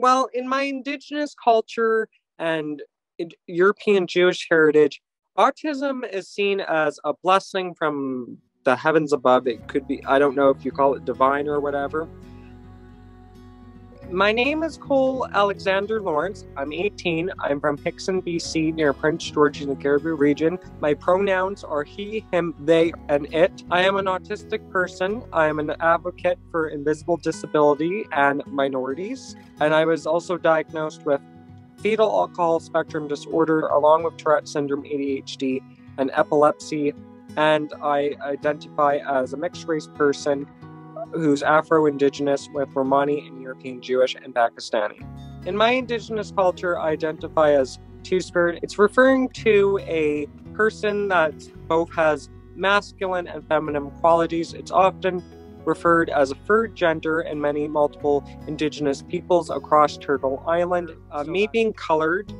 Well, in my Indigenous culture and European Jewish heritage, autism is seen as a blessing from the heavens above. It could be, I don't know if you call it divine or whatever. My name is Cole Alexander Lawrence. I'm 18. I'm from Hickson, BC, near Prince George in the Cariboo region. My pronouns are he, him, they, and it. I am an autistic person. I am an advocate for invisible disability and minorities. And I was also diagnosed with fetal alcohol spectrum disorder, along with Tourette syndrome, ADHD, and epilepsy. And I identify as a mixed race person who's Afro-Indigenous with Romani and European Jewish and Pakistani. In my Indigenous culture, I identify as two-spirit. It's referring to a person that both has masculine and feminine qualities. It's often referred as a third gender in many multiple Indigenous peoples across Turtle Island. Me being colored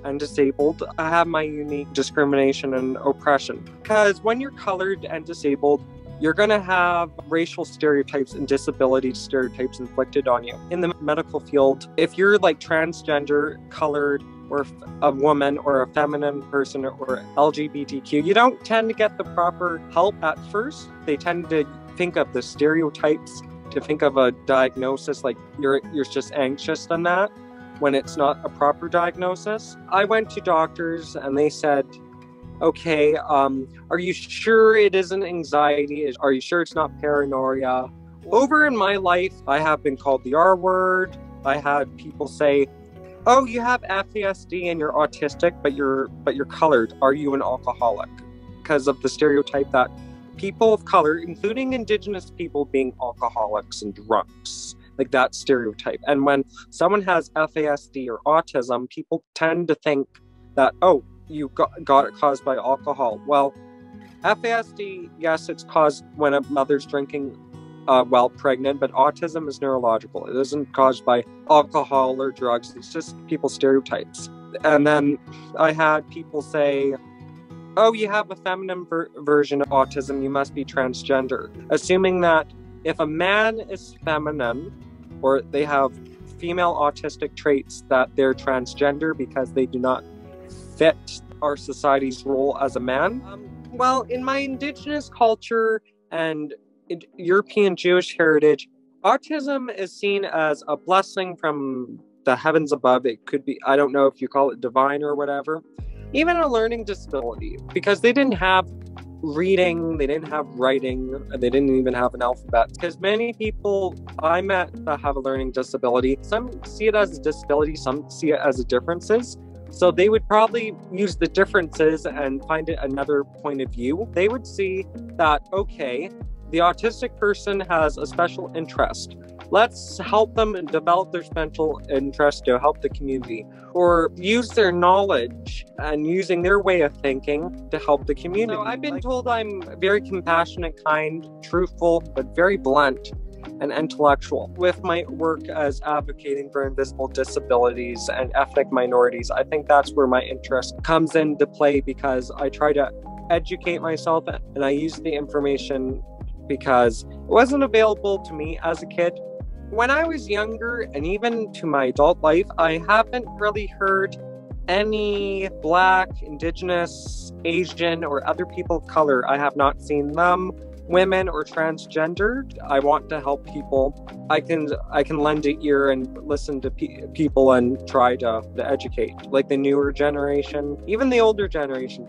and disabled, I have my unique discrimination and oppression. Because when you're colored and disabled, you're going to have racial stereotypes and disability stereotypes inflicted on you. In the medical field, if you're like transgender, colored, or a woman or a feminine person or LGBTQ, you don't tend to get the proper help at first. They tend to think of the stereotypes, to think of a diagnosis like you're just anxious than that, when it's not a proper diagnosis. I went to doctors and they said, okay, are you sure it isn't anxiety? Are you sure it's not paranoia? Over in my life, I have been called the R word. I had people say, oh, you have FASD and you're autistic, but you're colored. Are you an alcoholic? Because of the stereotype that people of color, including Indigenous people, being alcoholics and drunks, like that stereotype. And when someone has FASD or autism, people tend to think that, oh, you got it caused by alcohol. Well, FASD, yes, it's caused when a mother's drinking while pregnant, but autism is neurological. It isn't caused by alcohol or drugs. It's just people's stereotypes. And then I had people say, oh, you have a feminine version of autism, you must be transgender. Assuming that if a man is feminine or they have female autistic traits, that they're transgender because they do not fit our society's role as a man. Well, in my Indigenous culture and European Jewish heritage, autism is seen as a blessing from the heavens above. It could be, I don't know if you call it divine or whatever. Even a learning disability, because they didn't have reading, they didn't have writing, they didn't even have an alphabet. Because many people I met that have a learning disability, some see it as a disability, some see it as a differences. So they would probably use the differences and find it another point of view. They would see that, okay, the autistic person has a special interest. Let's help them develop their special interest to help the community, or use their knowledge and using their way of thinking to help the community. So I've been told I'm very compassionate, kind, truthful, but very blunt and intellectual. With my work as advocating for invisible disabilities and ethnic minorities, I think that's where my interest comes into play, because I try to educate myself and I use the information because it wasn't available to me as a kid. When I was younger, and even to my adult life, I haven't really heard any Black, Indigenous, Asian, or other people of color. I have not seen them, women, or transgender. I want to help people. I can lend an ear and listen to people and try to educate, like the newer generation, even the older generation.